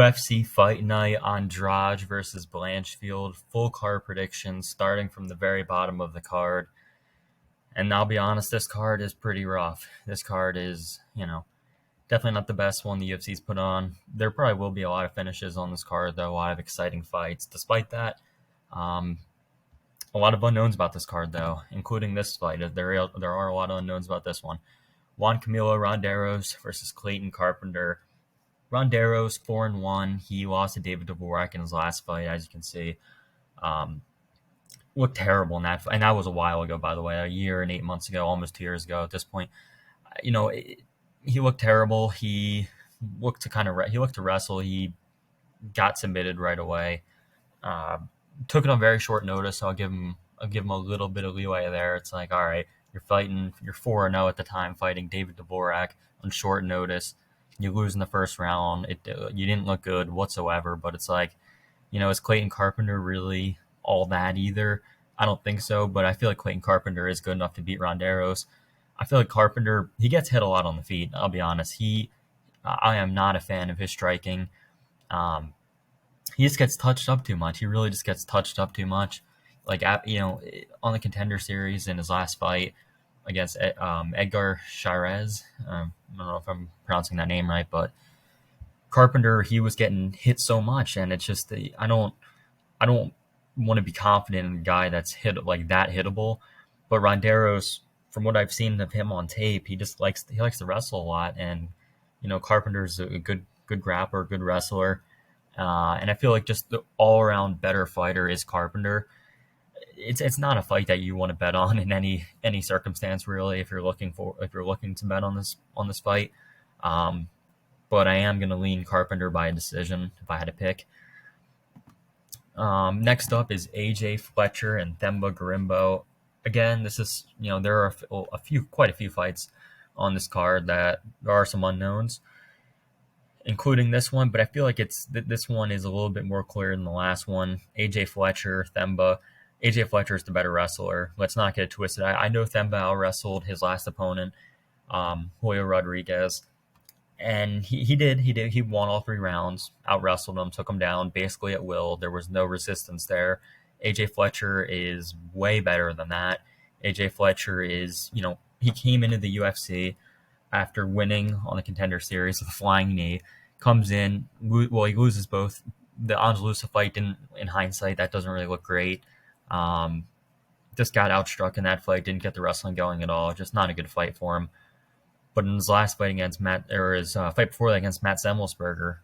UFC Fight Night Andrade versus Blanchfield. Full card predictions starting from the very bottom of the card. And I'll be honest, this card is pretty rough. This card is, definitely not the best one the UFC's put on. There probably will be a lot of finishes on this card, though, a lot of exciting fights. Despite that, a lot of unknowns about this card, though, including this fight. There are a lot of unknowns about this one. Juan Camilo Ronderos versus Clayton Carpenter. Ronderos 4-1. He lost to David Dvorak in his last fight, as you can see. Looked terrible in that fight, and that was a while ago, by the way, a year and 8 months ago, almost 2 years ago at this point. He looked terrible. He looked to wrestle. He got submitted right away. Took it on very short notice, so I'll give him a little bit of leeway there. It's like, all right, you're 4-0 at the time, fighting David Dvorak on short notice. You lose in the first round. You didn't look good whatsoever, but it's like, is Clayton Carpenter really all that either? I don't think so, but I feel like Clayton Carpenter is good enough to beat Ronderos. I feel like Carpenter, he gets hit a lot on the feet. I'll be honest. I am not a fan of his striking. He just gets touched up too much. He really just gets touched up too much. Like, on the Contender Series in his last fight against Edgar Chairez. I don't know if I'm pronouncing that name right, but Carpenter, he was getting hit so much, and it's just I don't want to be confident in a guy that's hit like that hittable. But Ronderos, from what I've seen of him on tape, he likes to wrestle a lot, and Carpenter's a good grappler, good wrestler, and I feel like just the all around better fighter is Carpenter. It's not a fight that you want to bet on in any circumstance, really, if you're looking to bet on this fight. But I am going to lean Carpenter by a decision if I had to pick. Next up is AJ Fletcher and Themba Gorimbo. Again, this is, there are quite a few fights on this card that there are some unknowns, including this one, but I feel like this one is a little bit more clear than the last one. AJ Fletcher, Themba. AJ Fletcher is the better wrestler. Let's not get it twisted. I know Themba out-wrestled his last opponent, Julio Rodriguez, and he did. He won all 3 rounds, out-wrestled him, took him down basically at will. There was no resistance there. AJ Fletcher is way better than that. AJ Fletcher is, he came into the UFC after winning on the Contender Series with a flying knee, comes in, he loses both. The Andalusa fight didn't, in hindsight, that doesn't really look great. Just got outstruck in that fight, didn't get the wrestling going at all. Just not a good fight for him. But in his last fight against his fight before that against Matt Semelsberger,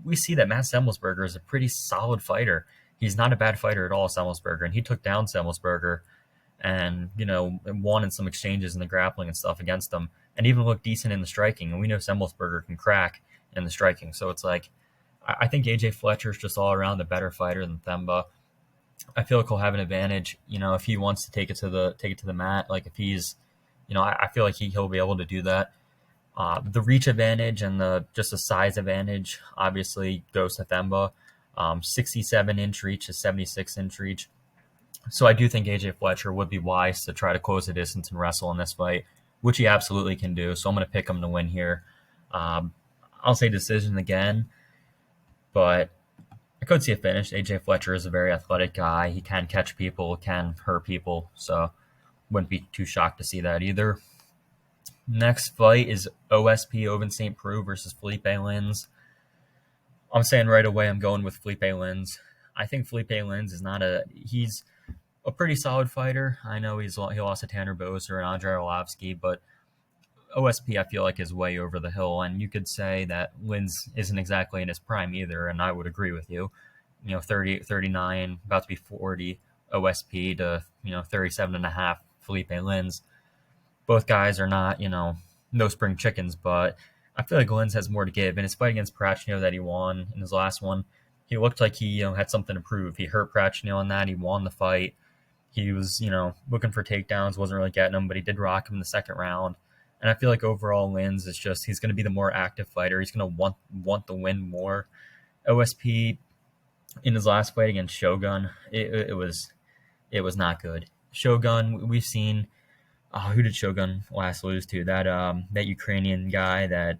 we see that Matt Semelsberger is a pretty solid fighter. He's not a bad fighter at all, Semelsberger, and he took down Semelsberger and, won in some exchanges in the grappling and stuff against him, and even looked decent in the striking. And we know Semelsberger can crack in the striking. So it's like, I think AJ Fletcher is just all around a better fighter than Themba. I feel like he'll have an advantage, if he wants to take it to the mat. Like if he's, I feel like he'll be able to do that. The reach advantage and the size advantage obviously goes to Themba. 67-inch reach to 76-inch reach. So I do think AJ Fletcher would be wise to try to close the distance and wrestle in this fight, which he absolutely can do. So I'm going to pick him to win here. I'll say decision again, but I could see a finish. AJ Fletcher is a very athletic guy. He can catch people, can hurt people, so wouldn't be too shocked to see that either. Next fight is OSP Ovince St. Preux versus Felipe Lins. I'm saying right away I'm going with Felipe Lins. I think Felipe Lins he's a pretty solid fighter. I know he lost to Tanner Boser and Andrei Arlovsky, but OSP I feel like is way over the hill, and you could say that Lins isn't exactly in his prime either, and I would agree with you. 30, 39, about to be 40 OSP to 37 and a half Felipe Lins. Both guys are not, no spring chickens, but I feel like Lins has more to give. In his fight against Prachnio that he won in his last one, he looked like he had something to prove. He hurt Prachnio on that. He won the fight. He was, looking for takedowns, wasn't really getting them, but he did rock him in the second round. And I feel like overall Lins is he's going to be the more active fighter. He's going to want the win more. OSP in his last fight against Shogun, it was not good. Shogun, we've seen. Who did Shogun last lose to? That Ukrainian guy that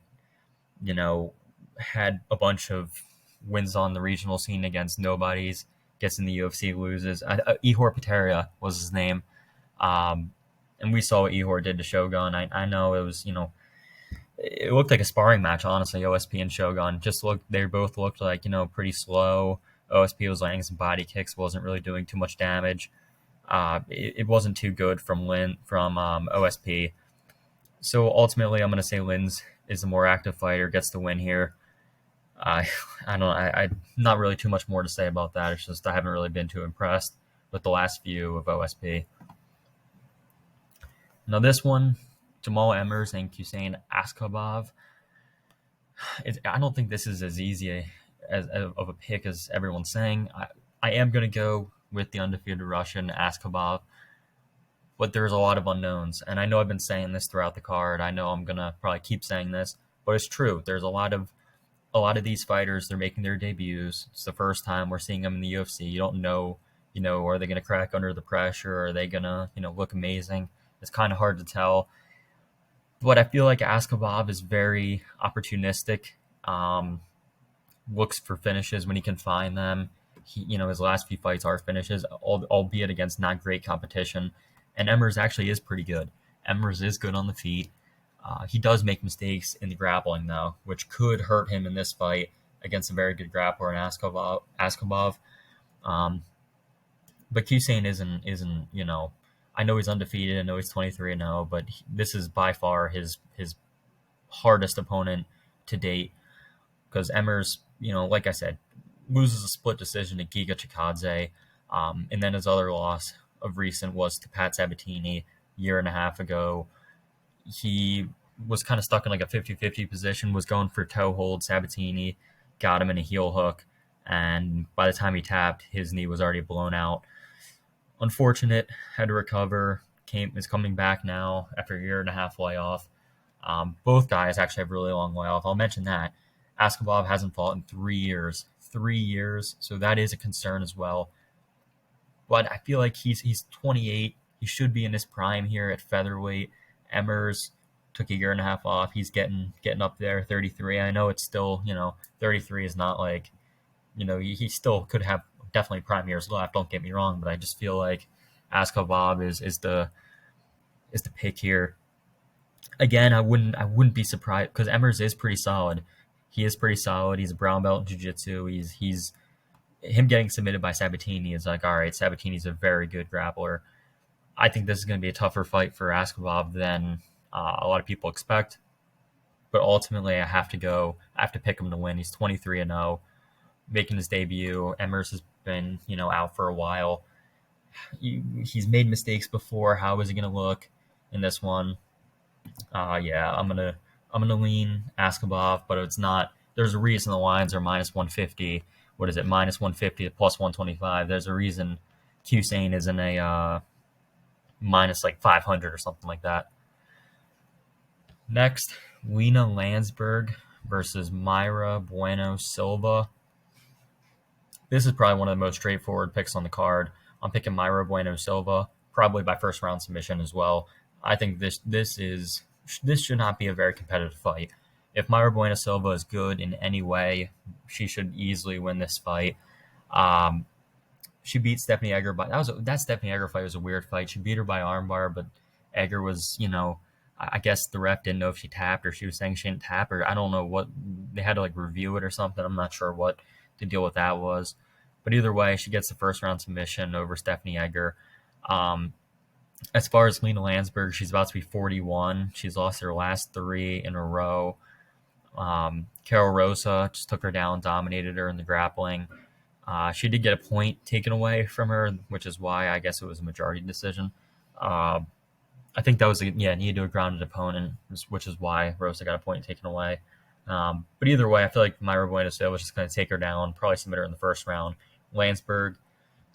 had a bunch of wins on the regional scene against nobodies, gets in the UFC, loses. Ihor Peteria was his name. Um, and we saw what Ihor did to Shogun. I know it was, it looked like a sparring match, honestly, OSP and Shogun. They both looked like, pretty slow. OSP was landing some body kicks, wasn't really doing too much damage. It wasn't too good from OSP. So ultimately, I'm going to say Linz is the more active fighter, gets the win here. I don't. I not really too much more to say about that. It's just I haven't really been too impressed with the last few of OSP. Now this one, Jamal Emmers and Hussein Askhabov. I don't think this is as easy of a pick as everyone's saying. I am going to go with the undefeated Russian Askhabov, but there's a lot of unknowns. And I know I've been saying this throughout the card. I know I'm going to probably keep saying this, but it's true. There's a lot of these fighters, they're making their debuts. It's the first time we're seeing them in the UFC. You don't know, are they going to crack under the pressure? Are they going to, look amazing? It's kind of hard to tell. But I feel like Askhabov is very opportunistic. Looks for finishes when he can find them. His last few fights are finishes, albeit against not great competition. And Emmers actually is pretty good. Emmers is good on the feet. He does make mistakes in the grappling, though, which could hurt him in this fight against a very good grappler in Askhabov. But Hussein isn't. I know he's undefeated. I know he's 23-0, but this is by far his hardest opponent to date. Because Emmers, like I said, loses a split decision to Giga Chikadze, and then his other loss of recent was to Pat Sabatini a year and a half ago. He was kind of stuck in like a 50-50 position, was going for toe hold. Sabatini got him in a heel hook, and by the time he tapped, his knee was already blown out. Unfortunate, had to recover, is coming back now after a year and a half layoff. Both guys actually have really long layoff. I'll mention that. Askhabov hasn't fought in 3 years. 3 years, so that is a concern as well. But I feel like he's 28. He should be in his prime here at featherweight. Emmers took a year and a half off. He's getting up there, 33. I know it's still, 33 is not like, he still could have definitely prime years left. Don't get me wrong, but I just feel like Askhabov is the pick here. Again, I wouldn't be surprised because Emmers is pretty solid. He is pretty solid. He's a brown belt in jiu-jitsu. He's him getting submitted by Sabatini is like, all right, Sabatini's a very good grappler. I think this is going to be a tougher fight for Askhabov than a lot of people expect. But ultimately, I have to pick him to win. He's 23-0, making his debut. Emmers has been, out for a while. He's made mistakes before. How is he going to look in this one? I'm gonna lean Askhabov, but it's not. There's a reason the lines are minus 150. What is it? Minus 150 to plus 125. There's a reason Hussein is in a minus like 500 or something like that. Next, Lena Landsberg versus Mayra Bueno Silva. This is probably one of the most straightforward picks on the card. I'm picking Mayra Bueno Silva, probably by first round submission as well. I think this should not be a very competitive fight. If Mayra Bueno Silva is good in any way, she should easily win this fight. She beat Stephanie Egger that Stephanie Egger fight was a weird fight. She beat her by armbar, but Egger was, I guess the ref didn't know if she tapped or she was saying she didn't tap her. I don't know what they had to like review it or something. I'm not sure what the deal with that was, but either way, she gets the first round submission over Stephanie Egger. As far as Lena Landsberg, she's about to be 41. She's lost her last 3 in a row. Carol Rosa just took her down, dominated her in the grappling. She did get a point taken away from her, which is why I guess it was a majority decision. I think that was needed to a grounded opponent, which is why Rosa got a point taken away. But either way, I feel like Mayra Bueno Silva was just going to take her down, probably submit her in the first round. Landsberg,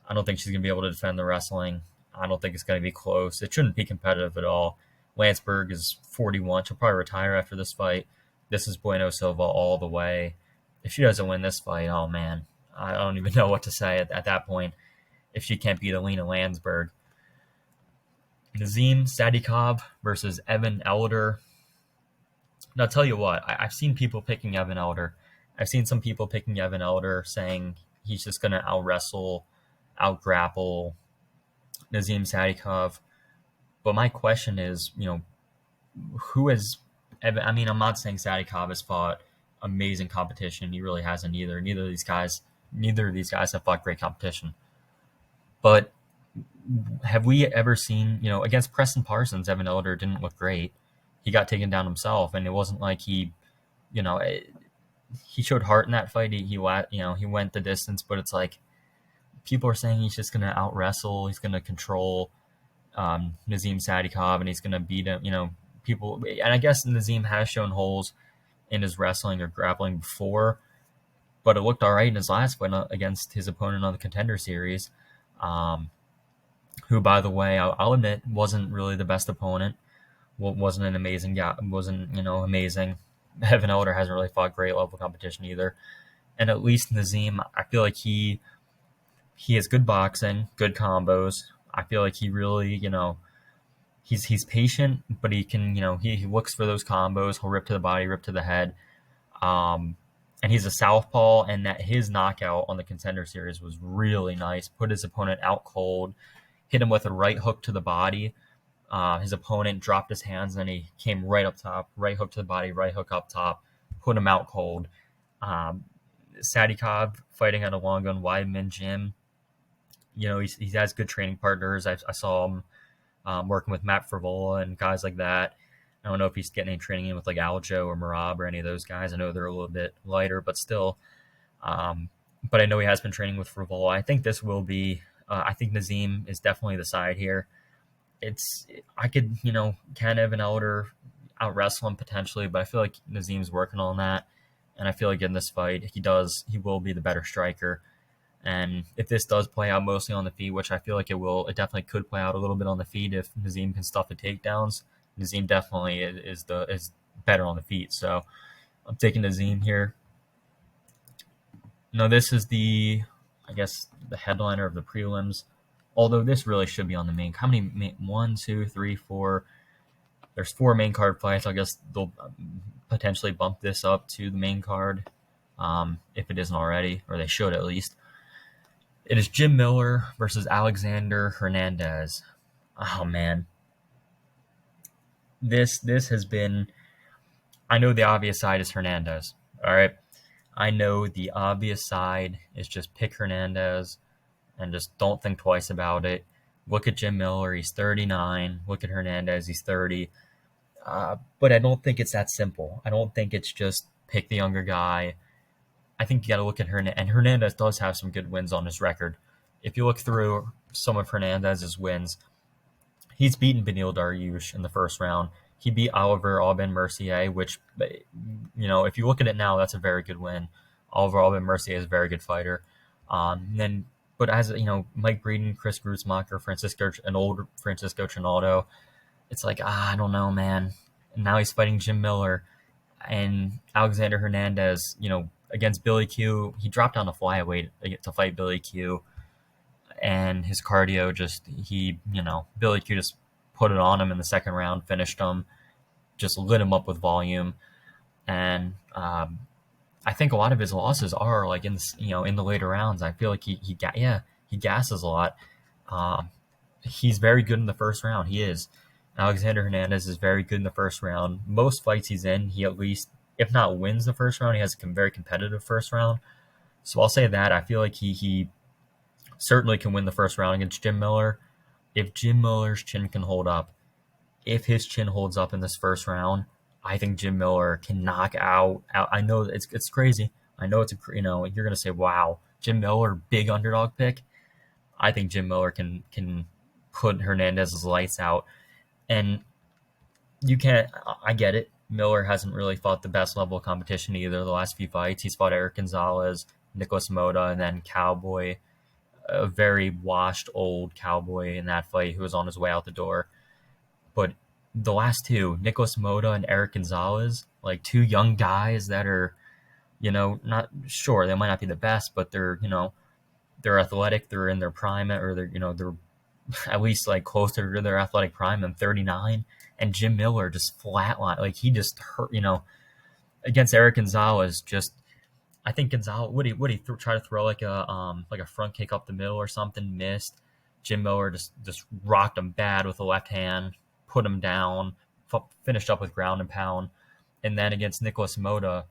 I don't think she's going to be able to defend the wrestling. I don't think it's going to be close. It shouldn't be competitive at all. Landsberg is 41. She'll probably retire after this fight. This is Bueno Silva all the way. If she doesn't win this fight, oh man, I don't even know what to say at that point if she can't beat Alina Landsberg. Nazim Sadikov versus Evan Elder. Now, I'll tell you what, I've seen people picking Evan Elder, I've seen some people picking Evan Elder, saying he's just going to out wrestle, out grapple Nazim Sadikov. But my question is, who has? I mean, I'm not saying Sadikov has fought amazing competition. He really hasn't either. Neither of these guys have fought great competition. But have we ever seen, against Preston Parsons, Evan Elder didn't look great. He got taken down himself, and it wasn't like you know, he showed heart in that fight. He went the distance, but it's like people are saying he's just going to out wrestle. He's going to control Nazim Sadikov, and he's going to beat him. People, and I guess Nazim has shown holes in his wrestling or grappling before, but it looked all right in his last fight against his opponent on the Contender Series, who, by the way, I'll admit, wasn't really the best opponent. Wasn't an amazing guy. Wasn't amazing. Evan Elder hasn't really fought great level competition either. And at least Nazim, I feel like he has good boxing, good combos. I feel like he really, he's patient, but he can, he looks for those combos. He'll rip to the body, rip to the head. And he's a southpaw, and that his knockout on the Contender Series was really nice. Put his opponent out cold, hit him with a right hook to the body. His opponent dropped his hands, and then he came right up top, right hook to the body, right hook up top, put him out cold. Sadikov fighting at a Long Gun Weidman gym. He has good training partners. I saw him working with Matt Frivola and guys like that. I don't know if he's getting any training in with like Aljo or Marab or any of those guys. I know they're a little bit lighter, but still. But I know he has been training with Frivola. I think this will be. I think Nazim is definitely the side here. I could, can Evan Elder out wrestle him potentially, but I feel like Nazim's working on that. And I feel like in this fight, he will be the better striker. And if this does play out mostly on the feet, which I feel like it will, it definitely could play out a little bit on the feet if Nazim can stuff the takedowns. Nazim definitely is better on the feet. So I'm taking Nazim here. This is the headliner of the prelims. Although this really should be on the main. How many? 1, 2, 3, 4. There's 4 main card fights. I guess they'll potentially bump this up to the main card, if it isn't already, or they should at least. It is Jim Miller versus Alexander Hernandez. Oh man, this has been. I know the obvious side is Hernandez. All right, I know the obvious side is just pick Hernandez. And just don't think twice about it. Look at Jim Miller, he's 39. Look at Hernandez, he's 30. But I don't think it's that simple. I don't think it's just pick the younger guy. I think you got to look at Hernandez. And Hernandez does have some good wins on his record. If you look through some of Hernandez's wins, he's beaten Beneil Dariush in the first round. He beat Oliver Aubin-Mercier, which, if you look at it now, that's a very good win. Oliver Aubin-Mercier is a very good fighter. But as Mike Breeden, Chris Grutzmacher, an old Francisco Trinaldo, it's like, I don't know, man. And now he's fighting Jim Miller and Alexander Hernandez, against Billy Q. He dropped down to flyweight to fight Billy Q. And his cardio Billy Q just put it on him in the second round, finished him, just lit him up with volume. And, I think a lot of his losses are like in the later rounds. I feel like he gasses a lot. He's very good in the first round. He is. Alexander Hernandez is very good in the first round. Most fights he's in, he at least, if not wins the first round, he has a very competitive first round. So I'll say that. I feel like he certainly can win the first round against Jim Miller. If Jim Miller's chin can hold up, if his chin holds up in this first round, I think Jim Miller can knock out. I know it's crazy. I know you're going to say, wow, Jim Miller, big underdog pick. I think Jim Miller can put Hernandez's lights out. And you can't, I get it. Miller hasn't really fought the best level of competition either the last few fights. He's fought Eric Gonzalez, Nicholas Mota, and then Cowboy, a very washed old Cowboy in that fight who was on his way out the door. But the last two, Nicholas Mota and Eric Gonzalez, like 2 young guys that are, not sure, they might not be the best, but they're athletic, they're in their prime, or they're at least like closer to their athletic prime than 39. And Jim Miller just flatlined, like he just hurt, against Eric Gonzalez, just I think Gonzalez try to throw like a front kick up the middle or something, missed. Jim Miller just rocked him bad with the left hand, put him down, finished up with ground and pound. And then against Nicholas Moda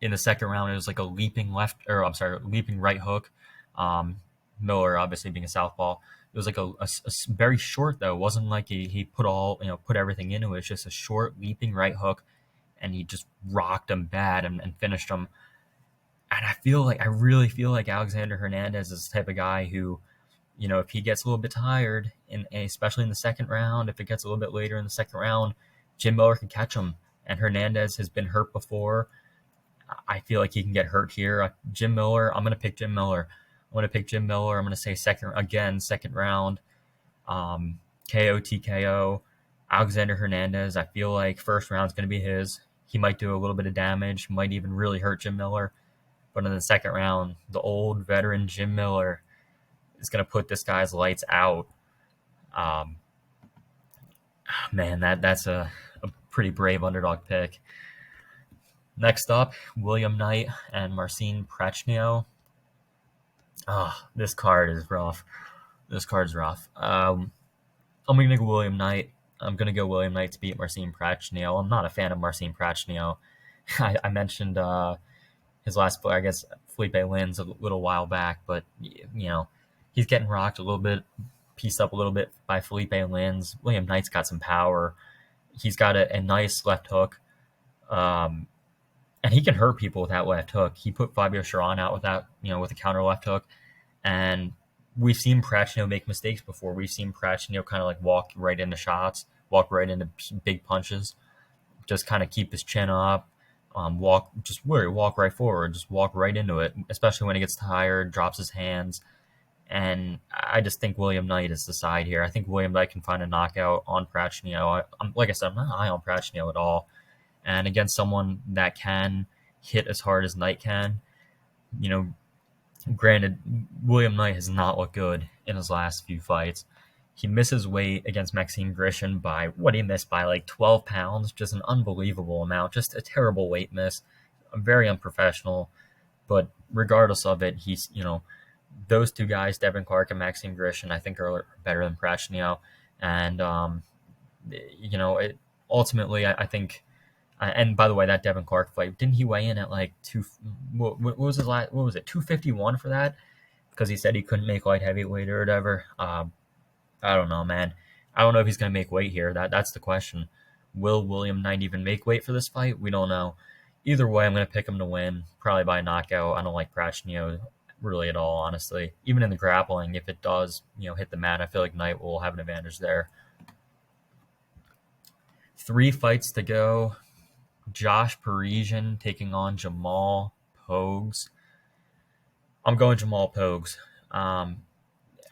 in the second round, it was like a leaping right hook. Um, Miller obviously being a southpaw, it was like a very short though. It wasn't like he put everything into it. It's just a short leaping right hook, and he just rocked him bad and finished him. And I really feel like Alexander Hernandez is the type of guy who, if he gets a little bit tired, especially in the second round, if it gets a little bit later in the second round, Jim Miller can catch him. And Hernandez has been hurt before. I feel like he can get hurt here. Jim Miller, I'm going to pick Jim Miller. I'm going to say second round, KO TKO. Alexander Hernandez, I feel like first round's going to be his. He might do a little bit of damage, might even really hurt Jim Miller. But in the second round, the old veteran Jim Miller is going to put this guy's lights out. Um, Man, that's a pretty brave underdog pick. Next up, William Knight and Marcin Prachnio. This card is rough. This card's rough. I'm going to go William Knight. I'm going to go William Knight to beat Marcin Prachnio. I'm not a fan of Marcin Prachnio. I mentioned his last fight, I guess Felipe Lins a little while back, but he's getting rocked a little bit, pieced up a little bit by Felipe Lins. William Knight's got some power. He's got a nice left hook, and he can hurt people with that left hook. He put Fabio Sharon out with that, with a counter left hook, and we've seen Prachnio make mistakes before. We've seen Prachnio kind of like walk right into shots, walk right into big punches, just kind of keep his chin up. Walk right forward, just walk right into it, especially when he gets tired, drops his hands. And I just think William Knight is the side here. I think William Knight can find a knockout on Prachnio. Like I said, I'm not high on Prachnio at all. And against someone that can hit as hard as Knight can, granted, William Knight has not looked good in his last few fights. He misses weight against Maxime Grishin by he missed by like 12 pounds, just an unbelievable amount, just a terrible weight miss, very unprofessional. But regardless of it, he's, those two guys, Devin Clark and Maxime Grishin, I think are better than Prachnio. And, ultimately, I think, and by the way, that Devin Clark fight, didn't he weigh in at like what was his last, what was it, 251 for that? Because he said he couldn't make light heavyweight or whatever. I don't know, man. I don't know if he's going to make weight here. That's the question. Will William Knight even make weight for this fight? We don't know. Either way, I'm going to pick him to win, probably by knockout. I don't like Prachnio really at all, honestly. Even in the grappling, if it does, hit the mat, I feel like Knight will have an advantage there. 3 fights to go. Josh Parisian taking on Jamal Pogues. I'm going Jamal Pogues.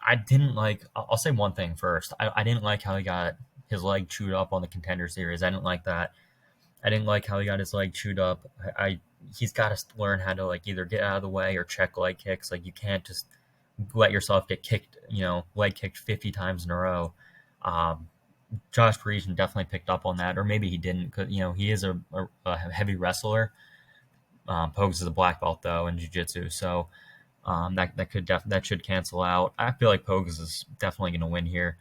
I didn't like. I'll say one thing first. I didn't like how he got his leg chewed up on the Contender Series. I didn't like that. I didn't like how he got his leg chewed up. He's got to learn how to either get out of the way or check leg kicks. You can't just let yourself get kicked. Leg kicked 50 times in a row. Josh Parisian definitely picked up on that, or maybe he didn't, because he is a heavy wrestler. Pogues is a black belt though in jiu-jitsu, so. That should cancel out. I feel like Pogues is definitely going to win here.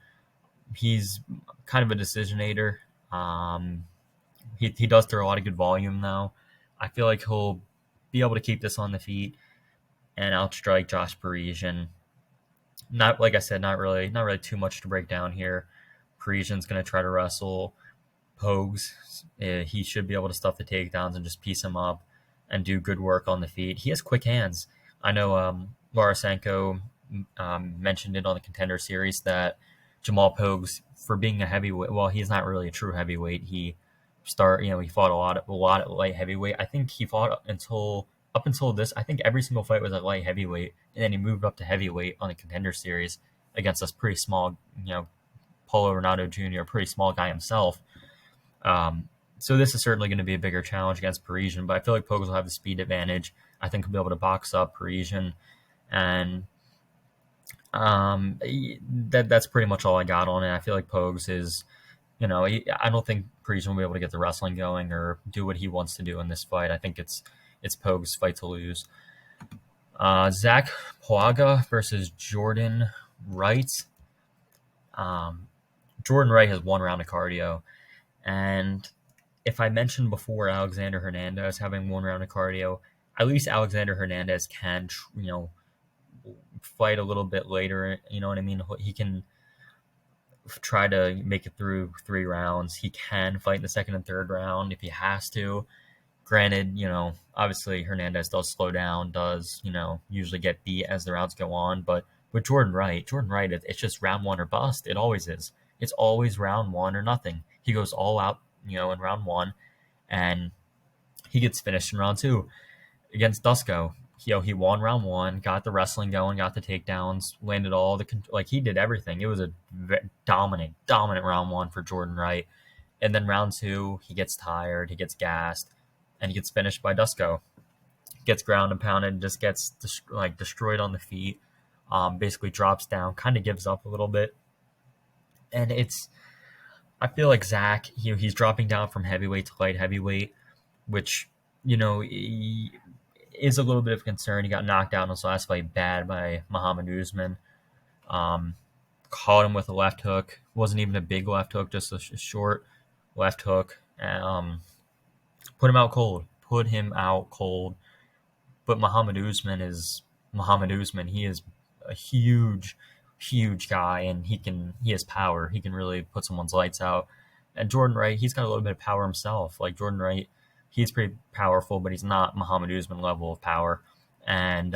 He's kind of a decisionator. He does throw a lot of good volume though. I feel like he'll be able to keep this on the feet and outstrike Josh Parisian. Not like I said, not really too much to break down here. Parisian's going to try to wrestle Pogues. He should be able to stuff the takedowns and just piece him up and do good work on the feet. He has quick hands. I know Larasenko mentioned it on the Contender Series that Jamal Pogues, for being a heavyweight, well, he's not really a true heavyweight. He fought a lot at light heavyweight. I think he fought up until this. I think every single fight was at light heavyweight, and then he moved up to heavyweight on the Contender Series against this pretty small, Paulo Renato Jr., a pretty small guy himself. So this is certainly going to be a bigger challenge against Parisian, but I feel like Pogues will have the speed advantage. I think he'll be able to box up Parisian, and that's pretty much all I got on it. I feel like Pogues is, I don't think Parisian will be able to get the wrestling going or do what he wants to do in this fight. I think it's it's Pogue's fight to lose. Zach Poaga versus Jordan Wright. Jordan Wright has 1 round of cardio, and if I mentioned before Alexander Hernandez having 1 round of cardio, at least Alexander Hernandez can, fight a little bit later. You know what I mean? He can try to make it through 3 rounds. He can fight in the second and third round if he has to. Granted, obviously Hernandez does slow down, does, usually get beat as the rounds go on. But with Jordan Wright, it's just round 1 or bust. It always is. It's always round 1 or nothing. He goes all out, in round 1, and he gets finished in round 2 against Dusko. He won round 1, got the wrestling going, got the takedowns, landed all the he did everything. It was a dominant round 1 for Jordan Wright, and then round 2 he gets tired, he gets gassed, and he gets finished by Dusko. Gets ground and pounded, just gets destroyed on the feet. Basically drops down, kind of gives up a little bit, and I feel like Zach, he's dropping down from heavyweight to light heavyweight, which is a little bit of a concern. He got knocked out in his last fight bad by Muhammad Usman. Caught him with a left hook. Wasn't even a big left hook, just a short left hook. Put him out cold. But Muhammad Usman is Muhammad Usman. He is a huge guy, and he has power. He can really put someone's lights out. And Jordan Wright, he's got a little bit of power himself. Like Jordan Wright, he's pretty powerful, but he's not Muhammad Usman level of power. And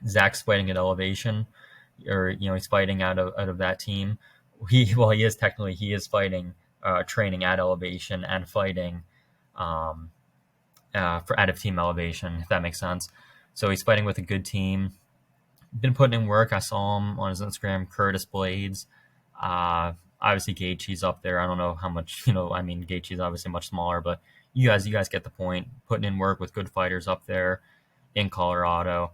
Zach's fighting at elevation, or he's fighting out of that team. He is fighting, training at elevation and fighting for out of team elevation, if that makes sense. So he's fighting with a good team. Been putting in work. I saw him on his Instagram, Curtis Blades. Obviously Gaethje's up there. I don't know how much, Gaethje's obviously much smaller, but you guys get the point. Putting in work with good fighters up there in Colorado.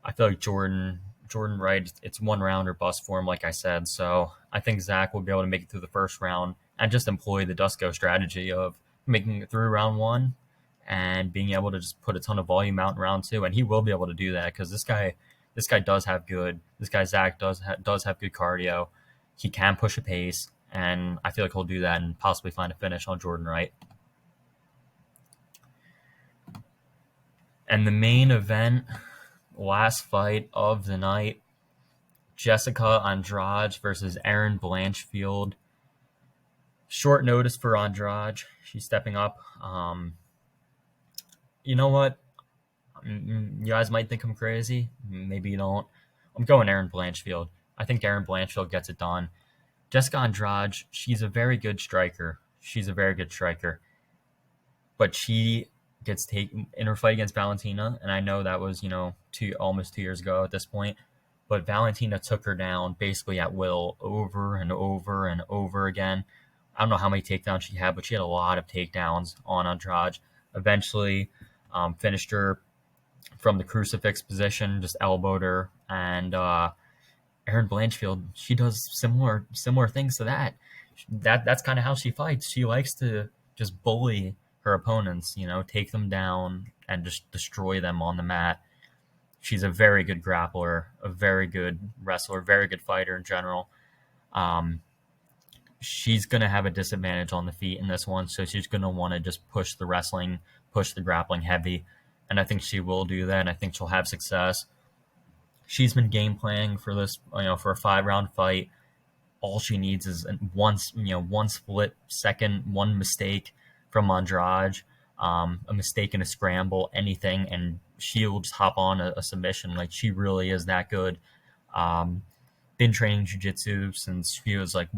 I feel like Jordan Wright, it's 1 round or bust for him, like I said. So I think Zach will be able to make it through the first round and just employ the Dusko strategy of making it through round 1 and being able to just put a ton of volume out in round 2. And he will be able to do that because this guy Zach does have good cardio. He can push a pace, and I feel like he'll do that and possibly find a finish on Jordan Wright. And the main event, last fight of the night, Jessica Andrade versus Erin Blanchfield. Short notice for Andrade. She's stepping up. You know what? You guys might think I'm crazy. Maybe you don't. I'm going Erin Blanchfield. I think Erin Blanchfield gets it done. Jessica Andrade, she's a very good striker. But she gets taken in her fight against Valentina, and I know that was, almost 2 years ago at this point. But Valentina took her down basically at will over and over and over again. I don't know how many takedowns she had, but she had a lot of takedowns on Andrade. Eventually finished her from the crucifix position, just elbowed her, and Erin Blanchfield, she does similar things to that. That's kind of how she fights. She likes to just bully her opponents, take them down and just destroy them on the mat. She's a very good grappler, a very good wrestler, very good fighter in general. She's going to have a disadvantage on the feet in this one, so she's going to want to just push the wrestling, push the grappling heavy, and I think she will do that, and I think she'll have success. She's been game planning for this, for a 5-round fight. All she needs is one split second, one mistake from Andrade, a mistake in a scramble, anything, and she'll just hop on a submission. Like, she really is that good. Been training jiu-jitsu since she was like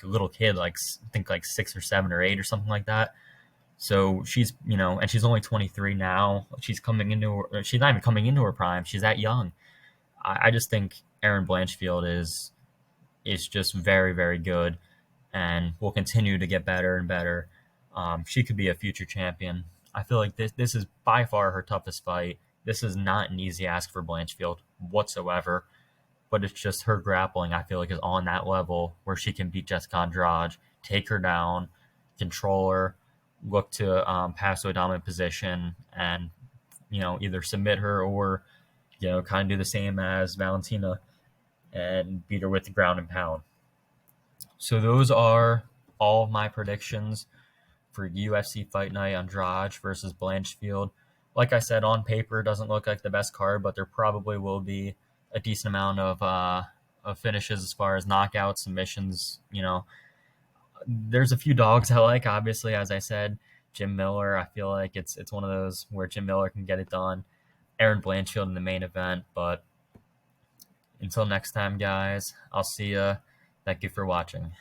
a little kid, I think 6 or 7 or 8 or something like that. So she's, and she's only 23 now. She's not even coming into her prime. She's that young. I just think Erin Blanchfield is just very, very good and will continue to get better and better. She could be a future champion. I feel like this is by far her toughest fight. This is not an easy ask for Blanchfield whatsoever, but it's just her grappling, I feel like, is on that level where she can beat Jessica Andrade, take her down, control her, look to pass to a dominant position, and either submit her or kind of do the same as Valentina and beat her with the ground and pound. So those are all of my predictions for UFC Fight Night Andrade versus Blanchfield. Like I said, on paper, it doesn't look like the best card, but there probably will be a decent amount of finishes as far as knockouts, submissions. There's a few dogs I like. Obviously, as I said, Jim Miller. I feel like it's one of those where Jim Miller can get it done. Aaron Blanchfield in the main event. But until next time, guys, I'll see ya. Thank you for watching.